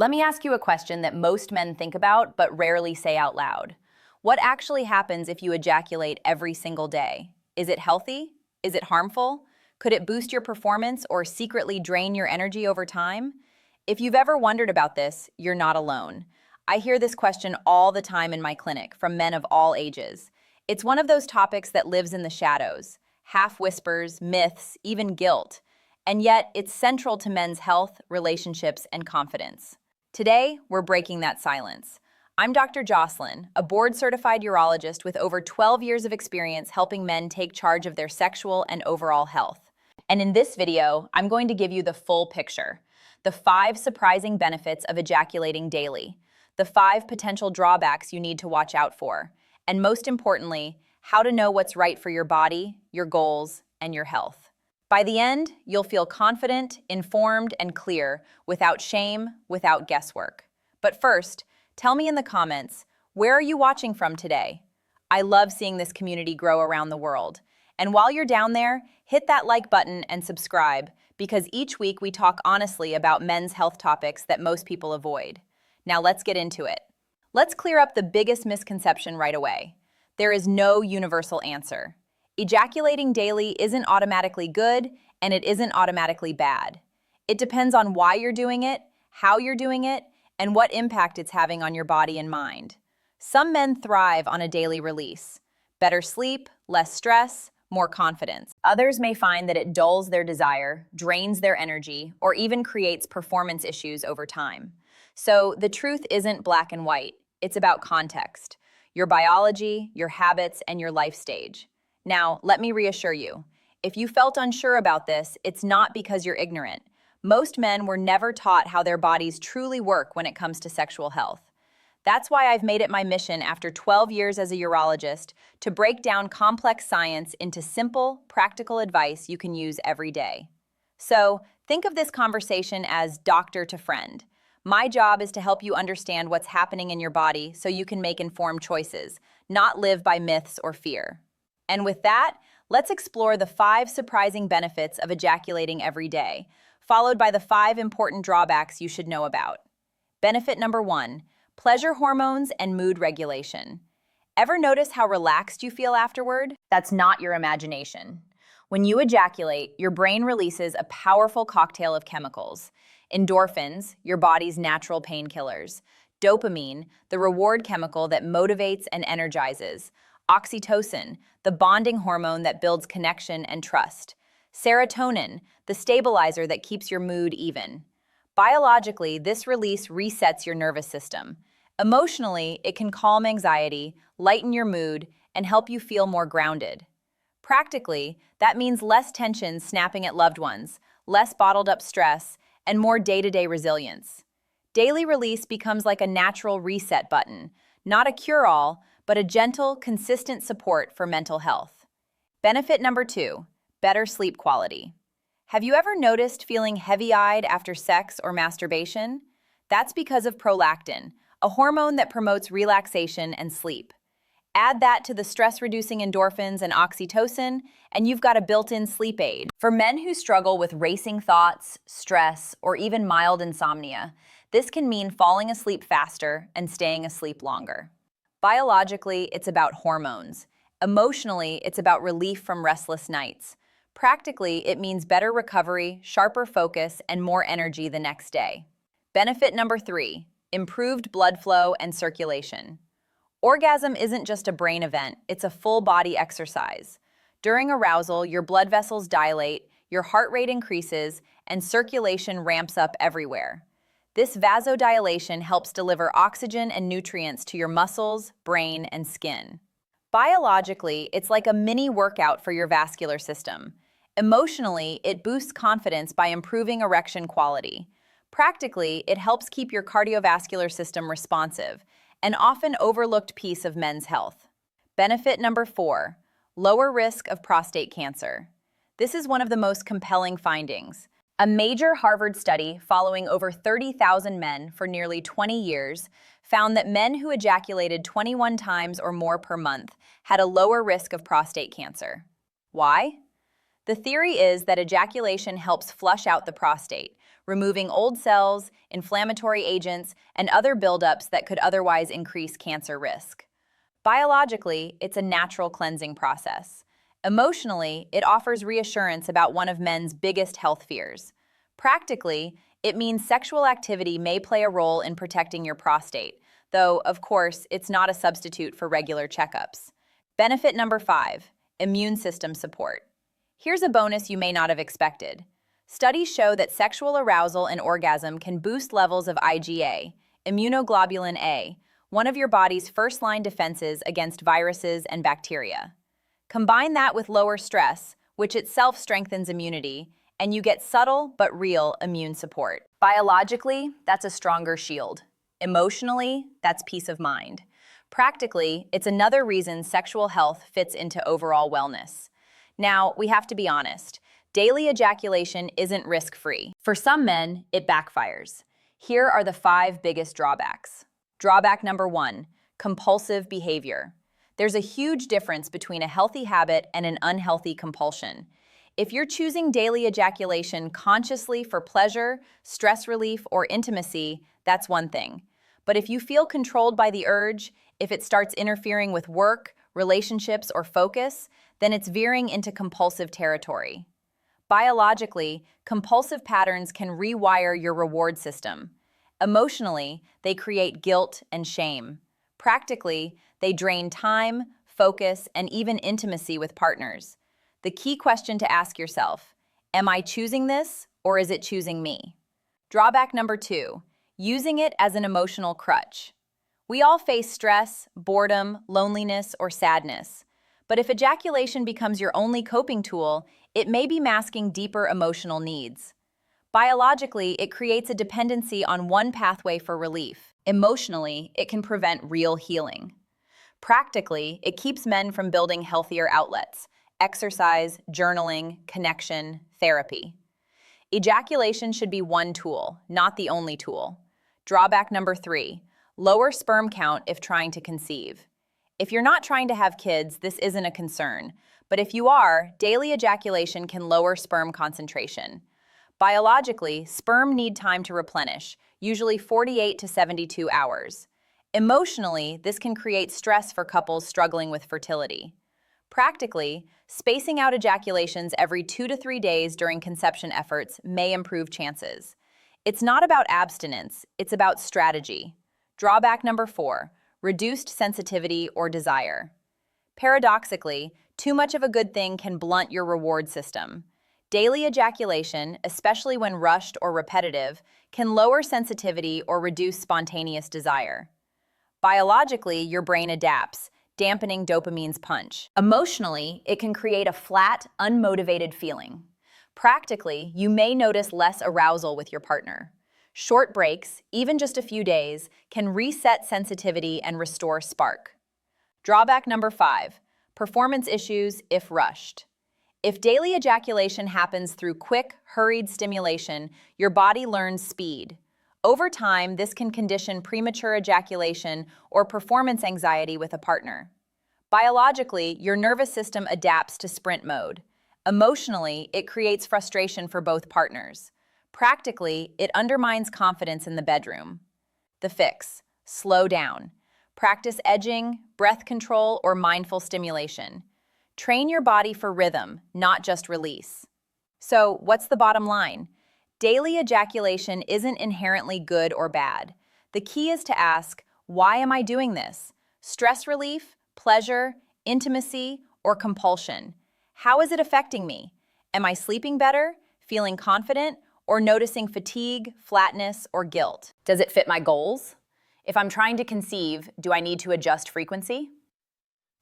Let me ask you a question that most men think about but rarely say out loud. What actually happens if you ejaculate every single day? Is it healthy? Is it harmful? Could it boost your performance or secretly drain your energy over time? If you've ever wondered about this, you're not alone. I hear this question all the time in my clinic from men of all ages. It's one of those topics that lives in the shadows, half whispers, myths, even guilt. And yet, it's central to men's health, relationships, and confidence. Today, we're breaking that silence. I'm Dr. Jocelyn, a board-certified urologist with over 12 years of experience helping men take charge of their sexual and overall health. And in this video, I'm going to give you the full picture. The 5 surprising benefits of ejaculating daily, the 5 potential drawbacks you need to watch out for, and most importantly, how to know what's right for your body, your goals, and your health. By the end, you'll feel confident, informed, and clear, without shame, without guesswork. But first, tell me in the comments, where are you watching from today? I love seeing this community grow around the world. And while you're down there, hit that like button and subscribe, because each week we talk honestly about men's health topics that most people avoid. Now let's get into it. Let's clear up the biggest misconception right away. There is no universal answer. Ejaculating daily isn't automatically good, and it isn't automatically bad. It depends on why you're doing it, how you're doing it, and what impact it's having on your body and mind. Some men thrive on a daily release. Better sleep, less stress, more confidence. Others may find that it dulls their desire, drains their energy, or even creates performance issues over time. So the truth isn't black and white. It's about context, your biology, your habits, and your life stage. Now, let me reassure you. If you felt unsure about this, it's not because you're ignorant. Most men were never taught how their bodies truly work when it comes to sexual health. That's why I've made it my mission after 12 years as a urologist to break down complex science into simple, practical advice you can use every day. So, think of this conversation as doctor to friend. My job is to help you understand what's happening in your body so you can make informed choices, not live by myths or fear. And with that, let's explore the 5 surprising benefits of ejaculating every day, followed by the 5 important drawbacks you should know about. Benefit number 1, pleasure hormones and mood regulation. Ever notice how relaxed you feel afterward? That's not your imagination. When you ejaculate, your brain releases a powerful cocktail of chemicals. Endorphins, your body's natural painkillers. Dopamine, the reward chemical that motivates and energizes. Oxytocin, the bonding hormone that builds connection and trust. Serotonin, the stabilizer that keeps your mood even. Biologically, this release resets your nervous system. Emotionally, it can calm anxiety, lighten your mood, and help you feel more grounded. Practically, that means less tension snapping at loved ones, less bottled up stress, and more day-to-day resilience. Daily release becomes like a natural reset button, not a cure-all, but a gentle, consistent support for mental health. Benefit number 2, better sleep quality. Have you ever noticed feeling heavy-eyed after sex or masturbation? That's because of prolactin, a hormone that promotes relaxation and sleep. Add that to the stress-reducing endorphins and oxytocin, and you've got a built-in sleep aid. For men who struggle with racing thoughts, stress, or even mild insomnia, this can mean falling asleep faster and staying asleep longer. Biologically, it's about hormones. Emotionally, it's about relief from restless nights. Practically, it means better recovery, sharper focus, and more energy the next day. Benefit number 3, improved blood flow and circulation. Orgasm isn't just a brain event, it's a full-body exercise. During arousal, your blood vessels dilate, your heart rate increases, and circulation ramps up everywhere. This vasodilation helps deliver oxygen and nutrients to your muscles, brain, and skin. Biologically, it's like a mini workout for your vascular system. Emotionally, it boosts confidence by improving erection quality. Practically, it helps keep your cardiovascular system responsive, an often overlooked piece of men's health. Benefit number 4, lower risk of prostate cancer. This is one of the most compelling findings. A major Harvard study following over 30,000 men for nearly 20 years found that men who ejaculated 21 times or more per month had a lower risk of prostate cancer. Why? The theory is that ejaculation helps flush out the prostate, removing old cells, inflammatory agents, and other buildups that could otherwise increase cancer risk. Biologically, it's a natural cleansing process. Emotionally, it offers reassurance about one of men's biggest health fears. Practically, it means sexual activity may play a role in protecting your prostate, though, of course, it's not a substitute for regular checkups. Benefit number 5, immune system support. Here's a bonus you may not have expected. Studies show that sexual arousal and orgasm can boost levels of IgA, immunoglobulin A, one of your body's first-line defenses against viruses and bacteria. Combine that with lower stress, which itself strengthens immunity, and you get subtle but real immune support. Biologically, that's a stronger shield. Emotionally, that's peace of mind. Practically, it's another reason sexual health fits into overall wellness. Now, we have to be honest. Daily ejaculation isn't risk-free. For some men, it backfires. Here are the 5 biggest drawbacks. Drawback number 1, compulsive behavior. There's a huge difference between a healthy habit and an unhealthy compulsion. If you're choosing daily ejaculation consciously for pleasure, stress relief, or intimacy, that's one thing. But if you feel controlled by the urge, if it starts interfering with work, relationships, or focus, then it's veering into compulsive territory. Biologically, compulsive patterns can rewire your reward system. Emotionally, they create guilt and shame. Practically, they drain time, focus, and even intimacy with partners. The key question to ask yourself, am I choosing this or is it choosing me? Drawback number 2, using it as an emotional crutch. We all face stress, boredom, loneliness, or sadness. But if ejaculation becomes your only coping tool, it may be masking deeper emotional needs. Biologically, it creates a dependency on one pathway for relief. Emotionally, it can prevent real healing. Practically, it keeps men from building healthier outlets: exercise, journaling, connection, therapy. Ejaculation should be one tool, not the only tool. Drawback number 3, lower sperm count if trying to conceive. If you're not trying to have kids, this isn't a concern. But if you are, daily ejaculation can lower sperm concentration. Biologically, sperm need time to replenish, usually 48 to 72 hours. Emotionally, this can create stress for couples struggling with fertility. Practically, spacing out ejaculations every 2 to 3 days during conception efforts may improve chances. It's not about abstinence, it's about strategy. Drawback number 4, reduced sensitivity or desire. Paradoxically, too much of a good thing can blunt your reward system. Daily ejaculation, especially when rushed or repetitive, can lower sensitivity or reduce spontaneous desire. Biologically, your brain adapts, dampening dopamine's punch. Emotionally, it can create a flat, unmotivated feeling. Practically, you may notice less arousal with your partner. Short breaks, even just a few days, can reset sensitivity and restore spark. Drawback number 5, performance issues if rushed. If daily ejaculation happens through quick, hurried stimulation, your body learns speed. Over time, this can condition premature ejaculation or performance anxiety with a partner. Biologically, your nervous system adapts to sprint mode. Emotionally, it creates frustration for both partners. Practically, it undermines confidence in the bedroom. The fix: slow down. Practice edging, breath control, or mindful stimulation. Train your body for rhythm, not just release. So, what's the bottom line? Daily ejaculation isn't inherently good or bad. The key is to ask, why am I doing this? Stress relief, pleasure, intimacy, or compulsion? How is it affecting me? Am I sleeping better, feeling confident, or noticing fatigue, flatness, or guilt? Does it fit my goals? If I'm trying to conceive, do I need to adjust frequency?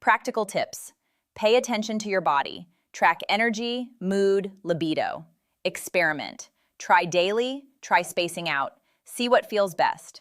Practical tips: pay attention to your body. Track energy, mood, libido. Experiment. Try daily, try spacing out. See what feels best.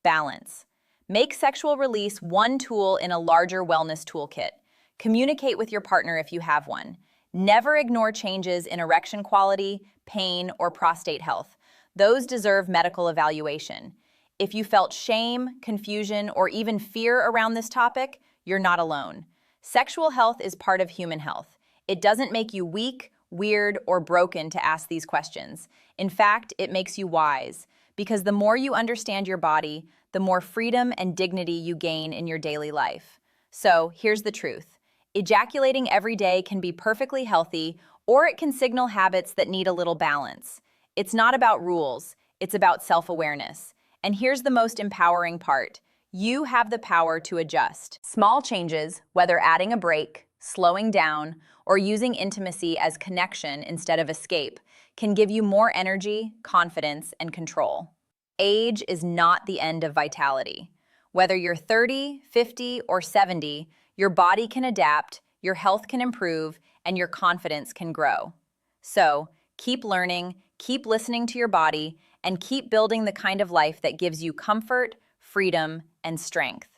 Balance. Make sexual release one tool in a larger wellness toolkit. Communicate with your partner if you have one. Never ignore changes in erection quality, pain, or prostate health. Those deserve medical evaluation. If you felt shame, confusion, or even fear around this topic, you're not alone. Sexual health is part of human health. It doesn't make you weak, weird, or broken to ask these questions. In fact, it makes you wise, because the more you understand your body, the more freedom and dignity you gain in your daily life. So, here's the truth. Ejaculating every day can be perfectly healthy, or it can signal habits that need a little balance. It's not about rules, it's about self-awareness. And here's the most empowering part. You have the power to adjust. Small changes, whether adding a break, slowing down, or using intimacy as connection instead of escape, can give you more energy, confidence, and control. Age is not the end of vitality. Whether you're 30, 50, or 70, your body can adapt, your health can improve, and your confidence can grow. So, keep learning, keep listening to your body, and keep building the kind of life that gives you comfort, freedom, and strength.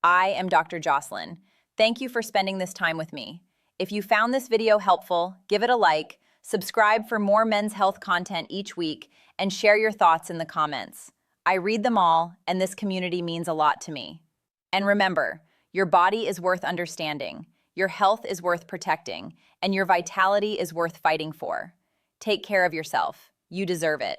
I am Dr. Jocelyn. Thank you for spending this time with me. If you found this video helpful, give it a like, subscribe for more men's health content each week, and share your thoughts in the comments. I read them all, and this community means a lot to me. And remember, your body is worth understanding, your health is worth protecting, and your vitality is worth fighting for. Take care of yourself. You deserve it.